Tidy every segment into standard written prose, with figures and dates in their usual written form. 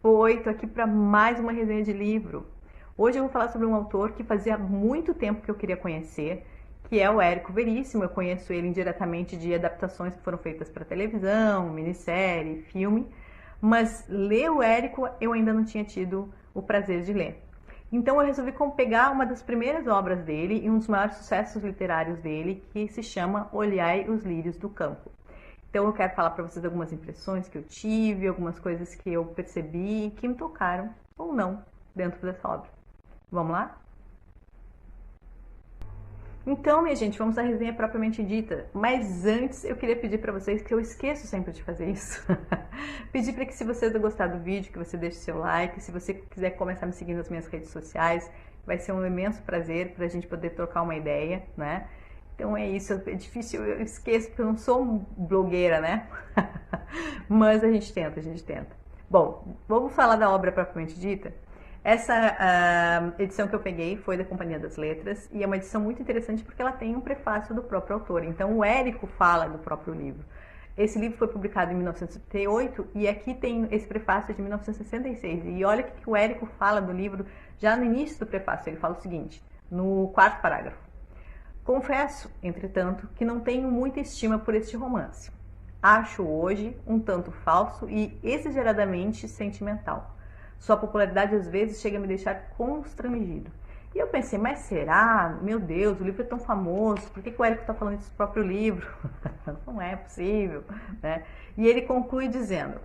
Oi, tô aqui para mais uma resenha de livro. Hoje eu vou falar sobre um autor que fazia muito tempo que eu queria conhecer, que é o Érico Veríssimo. Eu conheço ele indiretamente de adaptações que foram feitas para televisão, minissérie, filme, mas ler o Érico eu ainda não tinha tido o prazer de ler. Então eu resolvi pegar uma das primeiras obras dele e um dos maiores sucessos literários dele, que se chama Olhai os Lírios do Campo. Então eu quero falar para vocês algumas impressões que eu tive, algumas coisas que eu percebi que me tocaram ou não dentro dessa obra. Vamos lá? Então, minha gente, vamos à resenha propriamente dita. Mas antes eu queria pedir para vocês, que eu esqueço sempre de fazer isso, pedir para que, se vocês gostaram do vídeo, que você deixe seu like. Se você quiser começar a me seguir nas minhas redes sociais, vai ser um imenso prazer para a gente poder trocar uma ideia, né? Então é isso, é difícil, eu esqueço porque eu não sou blogueira, né? Mas a gente tenta, a gente tenta. Bom, vamos falar da obra propriamente dita. Essa edição que eu peguei foi da Companhia das Letras e é uma edição muito interessante porque ela tem um prefácio do próprio autor. Então o Érico fala do próprio livro. Esse livro foi publicado em 1978 e aqui tem esse prefácio de 1966. E olha o que o Érico fala do livro já no início do prefácio. Ele fala o seguinte, no quarto parágrafo. Confesso, entretanto, que não tenho muita estima por este romance. Acho hoje um tanto falso e exageradamente sentimental. Sua popularidade às vezes chega a me deixar constrangido. E eu pensei, mas será? Meu Deus, o livro é tão famoso, por que o Érico está falando desse próprio livro? Não é possível, né? E ele conclui dizendo,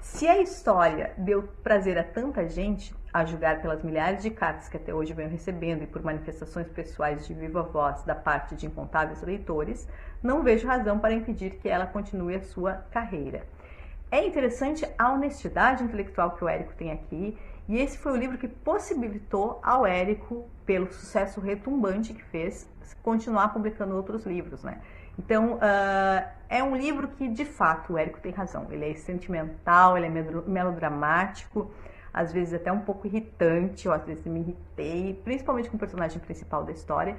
se a história deu prazer a tanta gente, a julgar pelas milhares de cartas que até hoje venho recebendo e por manifestações pessoais de viva voz da parte de incontáveis leitores, não vejo razão para impedir que ela continue a sua carreira. É interessante a honestidade intelectual que o Érico tem aqui, e esse foi o livro que possibilitou ao Érico, pelo sucesso retumbante que fez, continuar publicando outros livros, né? Então, é um livro que, de fato, o Érico tem razão. Ele é sentimental, ele é melodramático, às vezes até um pouco irritante, ou às vezes me irritei, principalmente com o personagem principal da história,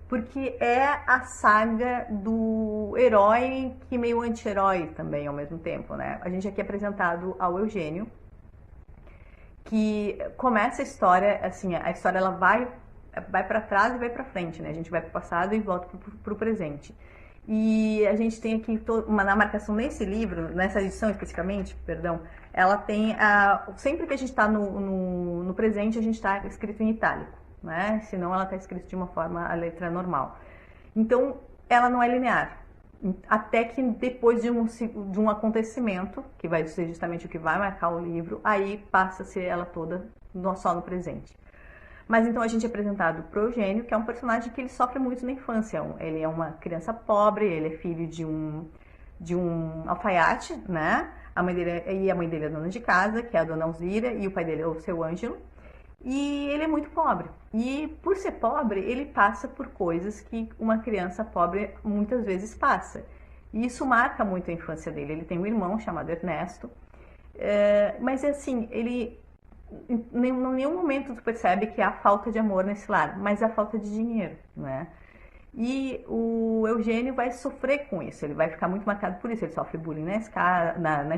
porque é a saga do herói que meio anti-herói também ao mesmo tempo, né? A gente aqui é apresentado ao Eugênio, que começa a história, assim, a história ela vai para trás e vai para frente, né? A gente vai para o passado e volta para o presente. E a gente tem aqui na marcação nesse livro, nessa edição especificamente, perdão, ela tem sempre que a gente está no presente, a gente está escrito em itálico, né? Senão ela está escrita de uma forma, a letra normal. Então, ela não é linear. Até que depois de um acontecimento, que vai ser justamente o que vai marcar o livro, aí passa a ser ela toda só no presente. Mas então a gente é apresentado para o Eugênio, que é um personagem que ele sofre muito na infância. Ele é uma criança pobre, ele é filho de um alfaiate, né? A mãe dele é dona de casa, que é a dona Alzira, e o pai dele é o seu Ângelo. E ele é muito pobre. E por ser pobre, ele passa por coisas que uma criança pobre muitas vezes passa. E isso marca muito a infância dele. Ele tem um irmão chamado Ernesto. Mas assim, ele em nenhum momento tu percebe que há falta de amor nesse lar, mas há falta de dinheiro, né? E o Eugênio vai sofrer com isso, ele vai ficar muito marcado por isso. Ele sofre bullying na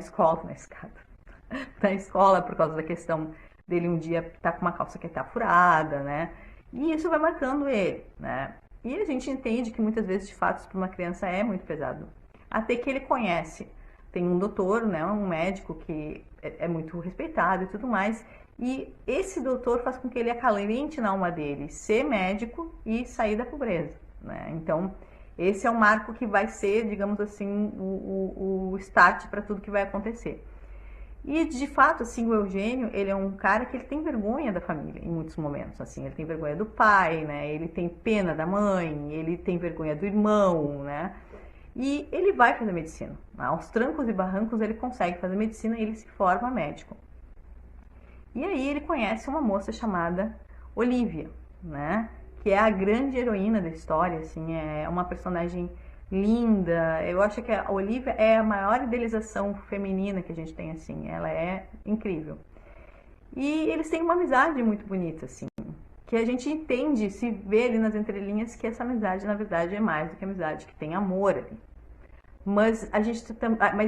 escola por causa da questão dele um dia tá com uma calça que tá furada, né? E isso vai marcando ele, né? E a gente entende que muitas vezes, de fato, para uma criança é muito pesado. Até que ele conhece, tem um doutor, né, um médico que é muito respeitado e tudo mais, e esse doutor faz com que ele acalente na alma dele ser médico e sair da pobreza, né? Então, esse é um marco que vai ser, digamos assim, o start para tudo que vai acontecer. E, de fato, assim, o Eugênio, ele é um cara que ele tem vergonha da família em muitos momentos, assim, ele tem vergonha do pai, né, ele tem pena da mãe, ele tem vergonha do irmão, né, e ele vai fazer medicina. Aos trancos e barrancos ele consegue fazer medicina e ele se forma médico. E aí ele conhece uma moça chamada Olivia, né, que é a grande heroína da história, assim, é uma personagem linda. Eu acho que a Olivia é a maior idealização feminina que a gente tem, assim. Ela é incrível. E eles têm uma amizade muito bonita, assim, que a gente entende, se vê ali nas entrelinhas, que essa amizade, na verdade, é mais do que amizade, que tem amor ali. mas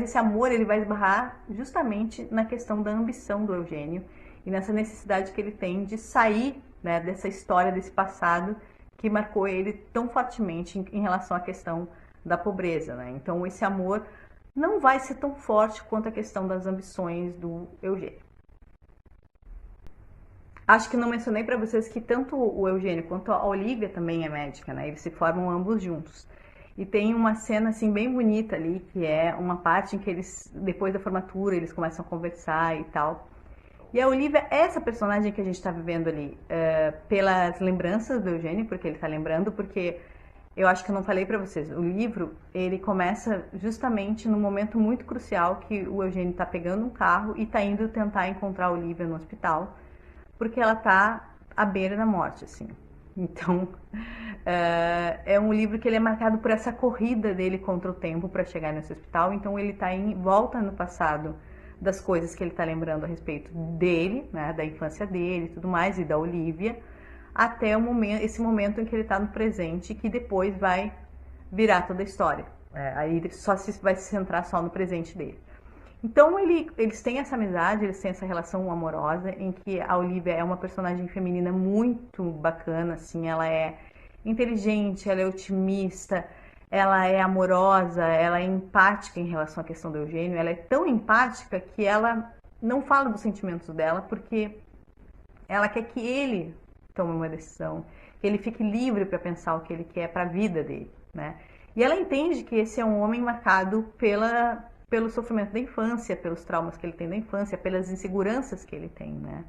esse amor ele vai esbarrar justamente na questão da ambição do Eugênio e nessa necessidade que ele tem de sair, né, dessa história, desse passado que marcou ele tão fortemente em relação à questão da pobreza, né? Então esse amor não vai ser tão forte quanto a questão das ambições do Eugênio. Acho que não mencionei para vocês que tanto o Eugênio quanto a Olivia também é médica, né? Eles se formam ambos juntos. E tem uma cena assim bem bonita ali, que é uma parte em que eles, depois da formatura, eles começam a conversar e tal. E a Olivia é essa personagem que a gente está vivendo ali, pelas lembranças do Eugênio, porque ele está lembrando, porque eu acho que eu não falei para vocês, o livro ele começa justamente no momento muito crucial que o Eugênio está pegando um carro e está indo tentar encontrar a Olivia no hospital, porque ela está à beira da morte, assim. Então, é um livro que ele é marcado por essa corrida dele contra o tempo para chegar nesse hospital. Então, ele está em volta no passado das coisas que ele está lembrando a respeito dele, né, da infância dele e tudo mais, e da Olivia, até esse momento em que ele está no presente, que depois vai virar toda a história. Aí vai se centrar só no presente dele. Então eles têm essa amizade, eles têm essa relação amorosa em que a Olivia é uma personagem feminina muito bacana, assim, ela é inteligente, ela é otimista, ela é amorosa, ela é empática em relação à questão do Eugênio, ela é tão empática que ela não fala dos sentimentos dela porque ela quer que ele tome uma decisão, que ele fique livre para pensar o que ele quer para a vida dele, né? E ela entende que esse é um homem marcado pelo sofrimento da infância, pelos traumas que ele tem da infância, pelas inseguranças que ele tem, né?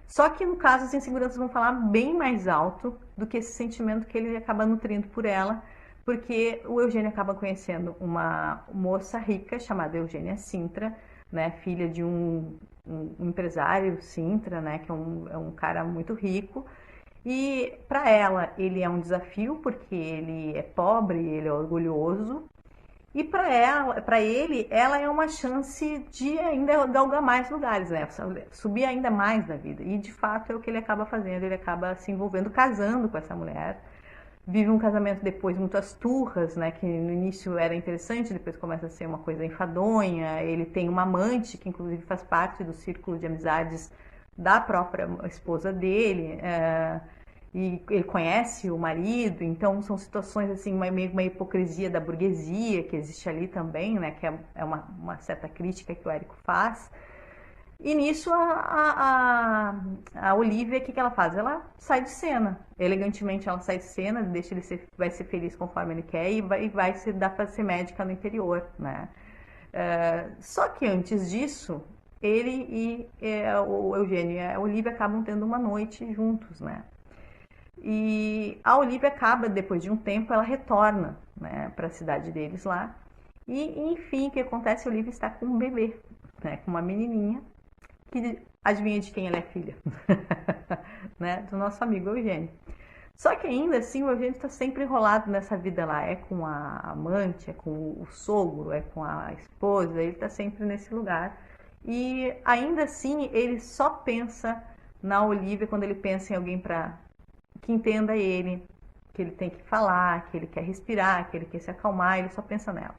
Só que no caso as inseguranças vão falar bem mais alto do que esse sentimento que ele acaba nutrindo por ela, porque o Eugênio acaba conhecendo uma moça rica chamada Eugênia Sintra, né, filha de um empresário Sintra, né, que é um cara muito rico. E para ela ele é um desafio porque ele é pobre, ele é orgulhoso. E para ele, ela é uma chance de ainda galgar mais lugares, né? Subir ainda mais na vida. E de fato é o que ele acaba fazendo. Ele acaba se envolvendo, casando com essa mulher. Vive um casamento depois muito às turras, né? Que no início era interessante, depois começa a ser uma coisa enfadonha. Ele tem uma amante que inclusive faz parte do círculo de amizades da própria esposa dele. E ele conhece o marido, então são situações assim, meio uma hipocrisia da burguesia que existe ali também, né, que é uma certa crítica que o Érico faz. E nisso a Olivia, o que ela faz? Ela sai de cena, elegantemente ela sai de cena, deixa vai ser feliz conforme ele quer e dar para ser médica no interior, né. Só que antes disso, ele e o Eugênio e a Olivia acabam tendo uma noite juntos, né. E a Olivia acaba, depois de um tempo, ela retorna, né, para a cidade deles lá. E, enfim, o que acontece? A Olivia está com um bebê, né, com uma menininha, que adivinha de quem ela é filha? Né, do nosso amigo Eugênio. Só que ainda assim, o Eugênio está sempre enrolado nessa vida lá. É com a amante, é com o sogro, é com a esposa, ele está sempre nesse lugar. E ainda assim, ele só pensa na Olivia quando ele pensa em alguém que entenda ele, que ele tem que falar, que ele quer respirar, que ele quer se acalmar, ele só pensa nela.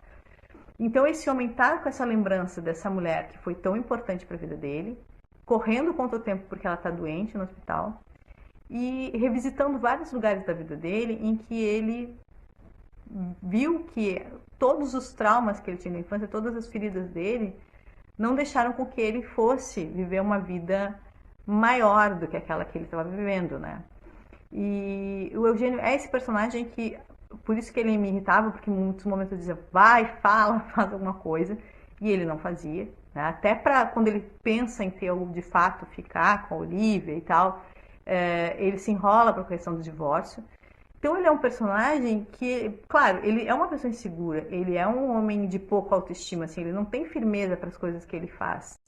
Então esse homem tá com essa lembrança dessa mulher que foi tão importante para a vida dele, correndo contra o tempo porque ela está doente no hospital e revisitando vários lugares da vida dele em que ele viu que todos os traumas que ele tinha na infância, todas as feridas dele, não deixaram com que ele fosse viver uma vida maior do que aquela que ele estava vivendo, né? E o Eugênio é esse personagem que, por isso que ele me irritava, porque em muitos momentos eu dizia, vai, fala, faz alguma coisa, e ele não fazia, né? Até para quando ele pensa em ter de fato ficar com a Olivia e tal, ele se enrola para a questão do divórcio. Então ele é um personagem que, claro, ele é uma pessoa insegura, ele é um homem de pouca autoestima, assim, ele não tem firmeza para as coisas que ele faz.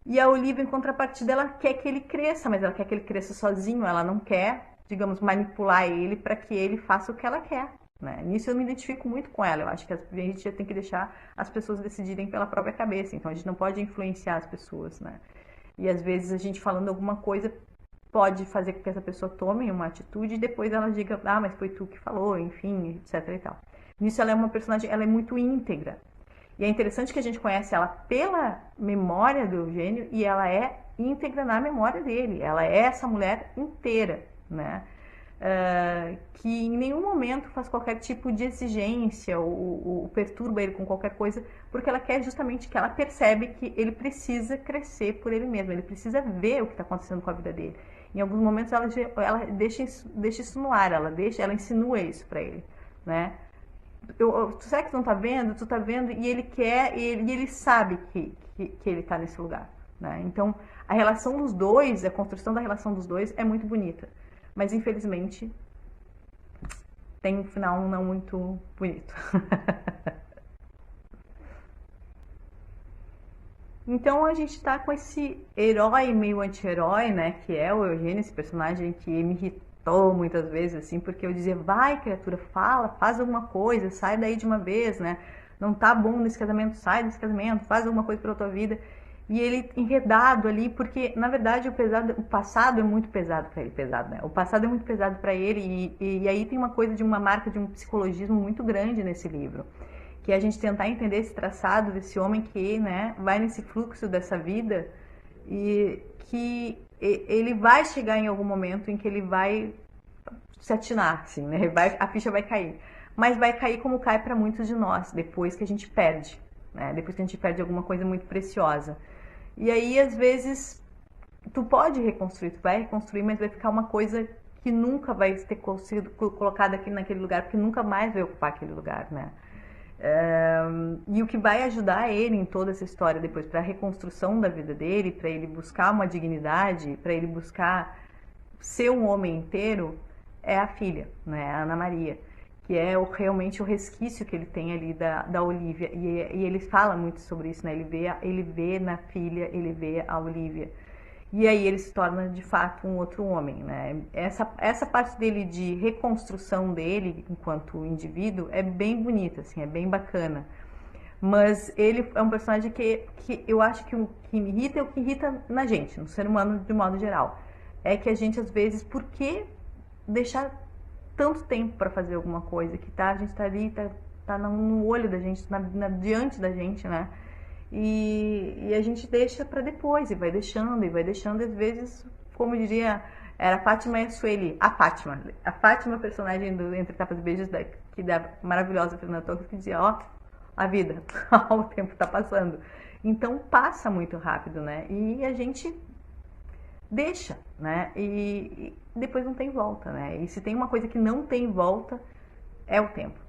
E a Olivia, em contrapartida, ela quer que ele cresça, mas ela quer que ele cresça sozinho, ela não quer, digamos, manipular ele para que ele faça o que ela quer, né? Nisso eu me identifico muito com ela, eu acho que a gente já tem que deixar as pessoas decidirem pela própria cabeça, então a gente não pode influenciar as pessoas, né? E às vezes a gente falando alguma coisa pode fazer com que essa pessoa tome uma atitude e depois ela diga, ah, mas foi tu que falou, enfim, etc e tal. Nisso ela é uma personagem, ela é muito íntegra. E é interessante que a gente conhece ela pela memória do Eugênio e ela é íntegra na memória dele. Ela é essa mulher inteira, né? Que em nenhum momento faz qualquer tipo de exigência ou perturba ele com qualquer coisa, porque ela quer justamente que ela percebe que ele precisa crescer por ele mesmo, ele precisa ver o que está acontecendo com a vida dele. Em alguns momentos ela deixa isso no ar, ela insinua isso para ele, né? Será que tu não tá vendo? Tu tá vendo? E ele quer, e ele sabe que ele tá nesse lugar, né? Então, a relação dos dois, a construção da relação dos dois é muito bonita. Mas, infelizmente, tem um final não muito bonito. Então, a gente tá com esse herói meio anti-herói, né? Que é o Eugênio, esse personagem que me irritou muitas vezes, assim, porque eu dizia, vai, criatura, fala, faz alguma coisa, sai daí de uma vez, né? Não tá bom nesse casamento, sai desse casamento, faz alguma coisa pela tua vida. E ele enredado ali, porque, na verdade, o passado é muito pesado para ele, né? O passado é muito pesado para ele e aí tem uma coisa de uma marca de um psicologismo muito grande nesse livro, que é a gente tentar entender esse traçado desse homem que, né, vai nesse fluxo dessa vida e que ele vai chegar em algum momento em que ele vai se atinar, assim, né? A ficha vai cair. Mas vai cair como cai para muitos de nós, depois que a gente perde, né? Depois que a gente perde alguma coisa muito preciosa. E aí, às vezes, tu pode reconstruir, tu vai reconstruir, mas vai ficar uma coisa que nunca vai ter sido colocada aqui naquele lugar, porque nunca mais vai ocupar aquele lugar, né? E o que vai ajudar ele em toda essa história depois, para a reconstrução da vida dele, para ele buscar uma dignidade, para ele buscar ser um homem inteiro, é a filha, né? A Ana Maria, que é realmente o resquício que ele tem ali da Olívia. E ele fala muito sobre isso, né? Ele vê na filha, ele vê a Olívia. E aí ele se torna, de fato, um outro homem, né? Essa parte dele de reconstrução dele enquanto indivíduo é bem bonita, assim, é bem bacana. Mas ele é um personagem que eu acho que o que me irrita é o que irrita na gente, no ser humano de modo geral. É que a gente, às vezes, por que deixar tanto tempo para fazer alguma coisa que a gente tá ali, tá no olho da gente, diante da gente, né? E a gente deixa para depois, e vai deixando, às vezes, como diria, era a Fátima e a Sueli, a Fátima, personagem do Entre Tapas e Beijos, da maravilhosa Fernanda Torres, que dizia, ó, a vida, o tempo tá passando. Então passa muito rápido, né? E a gente deixa, né? E depois não tem volta, né? E se tem uma coisa que não tem volta, é o tempo.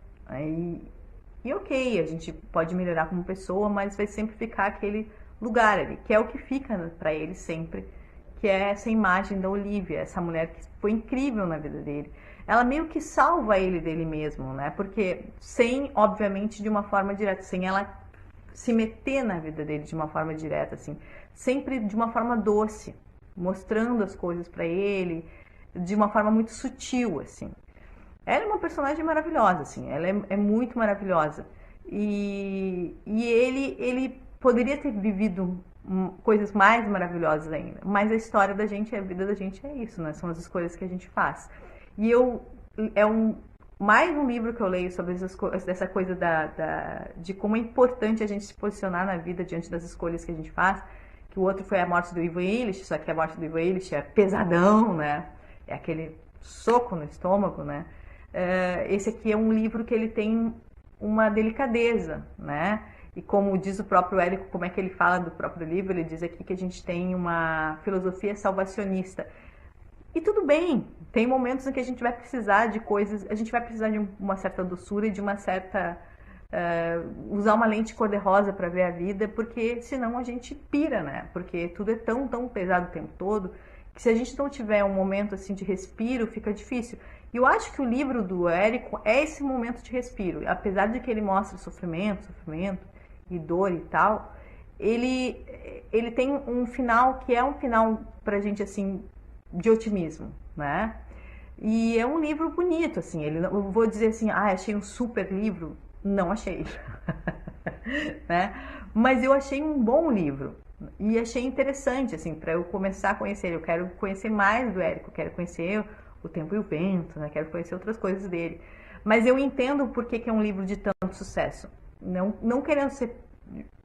E ok, a gente pode melhorar como pessoa, mas vai sempre ficar aquele lugar ali, que é o que fica para ele sempre, que é essa imagem da Olívia, essa mulher que foi incrível na vida dele. Ela meio que salva ele dele mesmo, né? Porque sem, obviamente, de uma forma direta, sem ela se meter na vida dele de uma forma direta, assim, sempre de uma forma doce, mostrando as coisas para ele, de uma forma muito sutil, assim. Ela é uma personagem maravilhosa, assim, ela é muito maravilhosa. E ele poderia ter vivido coisas mais maravilhosas ainda, mas a história da gente, a vida da gente é isso, né? São as escolhas que a gente faz. E mais um livro que eu leio sobre essa coisa de como é importante a gente se posicionar na vida diante das escolhas que a gente faz, que o outro foi A Morte do Ivan Illich, só que A Morte do Ivan Illich é pesadão, né? É aquele soco no estômago, né? Esse aqui é um livro que ele tem uma delicadeza, né? E como diz o próprio Érico, como é que ele fala do próprio livro, ele diz aqui que a gente tem uma filosofia salvacionista. E tudo bem, tem momentos em que a gente vai precisar de coisas, a gente vai precisar de uma certa doçura e de uma certa... usar uma lente cor-de-rosa para ver a vida, porque senão a gente pira, né? Porque tudo é tão pesado o tempo todo, que se a gente não tiver um momento assim de respiro, fica difícil. E eu acho que o livro do Érico é esse momento de respiro. Apesar de que ele mostra sofrimento e dor e tal, ele tem um final que é um final pra gente, assim, de otimismo, né? E é um livro bonito, assim. Eu vou dizer assim, achei um super livro. Não achei. Né? Mas eu achei um bom livro. E achei interessante, assim, para eu começar a conhecer ele. Eu quero conhecer mais do Érico, quero conhecer O Tempo e o Vento, né? Quero conhecer outras coisas dele. Mas eu entendo por que é um livro de tanto sucesso. Não querendo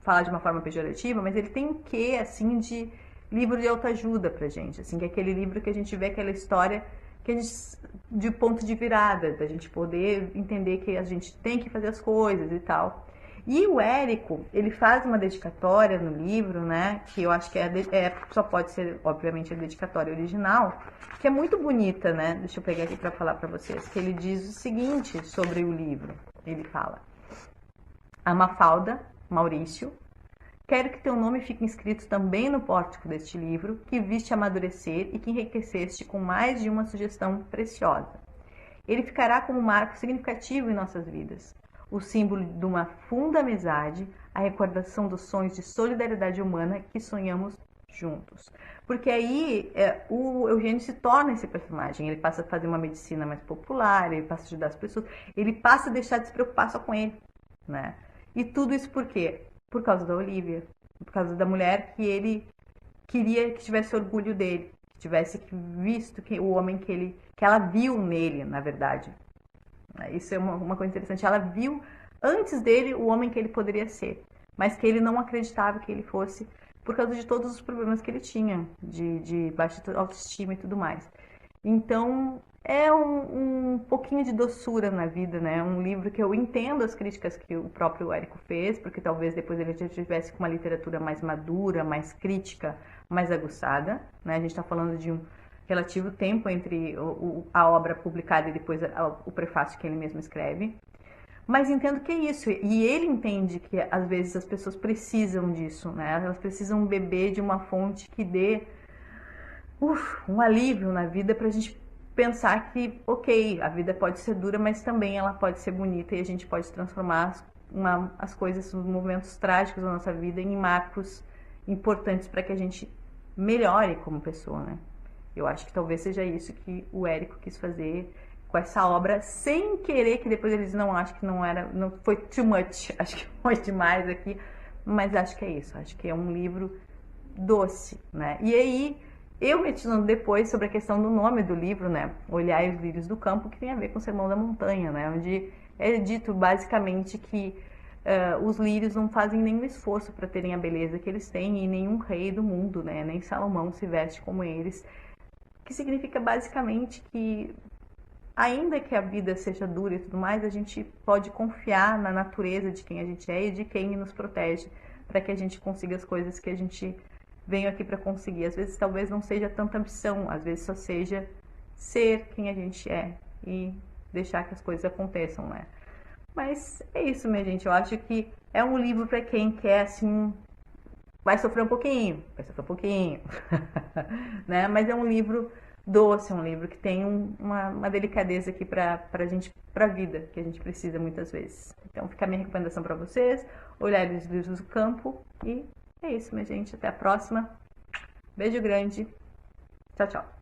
falar de uma forma pejorativa, mas ele tem um quê, assim, de livro de autoajuda pra gente, assim, que é aquele livro que a gente vê aquela história que a gente, de ponto de virada, da gente poder entender que a gente tem que fazer as coisas e tal. E o Érico, ele faz uma dedicatória no livro, né, que eu acho que só pode ser, obviamente, a dedicatória original, que é muito bonita, né, deixa eu pegar aqui para falar para vocês, que ele diz o seguinte sobre o livro, ele fala: a Mafalda, Maurício, quero que teu nome fique inscrito também no pórtico deste livro, que viste amadurecer e que enriqueceste com mais de uma sugestão preciosa. Ele ficará como marco significativo em nossas vidas, o símbolo de uma funda amizade, a recordação dos sonhos de solidariedade humana que sonhamos juntos. Porque aí o Eugênio se torna esse personagem, ele passa a fazer uma medicina mais popular, ele passa a ajudar as pessoas, ele passa a deixar de se preocupar só com ele, né? E tudo isso por quê? Por causa da Olivia, por causa da mulher que ele queria que tivesse orgulho dele, que tivesse visto o homem que ela viu nele, na verdade. Isso é uma coisa interessante. Ela viu antes dele o homem que ele poderia ser, mas que ele não acreditava que ele fosse por causa de todos os problemas que ele tinha, de baixa autoestima e tudo mais. Então, é um pouquinho de doçura na vida, né? Um livro que eu entendo as críticas que o próprio Érico fez, porque talvez depois ele já tivesse com uma literatura mais madura, mais crítica, mais aguçada, né? A gente está falando de um relativo tempo entre a obra publicada e depois o prefácio que ele mesmo escreve. Mas entendo que é isso, e ele entende que às vezes as pessoas precisam disso, né? Elas precisam beber de uma fonte que dê um alívio na vida pra gente pensar que, ok, a vida pode ser dura, mas também ela pode ser bonita e a gente pode transformar as coisas, os momentos trágicos da nossa vida em marcos importantes para que a gente melhore como pessoa, né? Eu acho que talvez seja isso que o Érico quis fazer com essa obra, sem querer, que depois eles não acham que não foi too much, acho que foi demais aqui, mas acho que é isso, acho que é um livro doce, né? E aí, eu metindo depois sobre a questão do nome do livro, né? Olhai os lírios do campo, que tem a ver com o Sermão da Montanha, né? Onde é dito basicamente que os lírios não fazem nenhum esforço para terem a beleza que eles têm, e nenhum rei do mundo, né? Nem Salomão se veste como eles, que significa basicamente que, ainda que a vida seja dura e tudo mais, a gente pode confiar na natureza de quem a gente é e de quem nos protege, para que a gente consiga as coisas que a gente veio aqui para conseguir. Às vezes talvez não seja tanta ambição, às vezes só seja ser quem a gente é e deixar que as coisas aconteçam, né? Mas é isso, minha gente. Eu acho que é um livro para quem quer, assim, vai sofrer um pouquinho, né? Mas é um livro doce, é um livro que tem uma delicadeza aqui pra gente, pra vida, que a gente precisa muitas vezes. Então fica a minha recomendação para vocês, olhar os livros do campo, e é isso, minha gente. Até a próxima. Beijo grande. Tchau, tchau.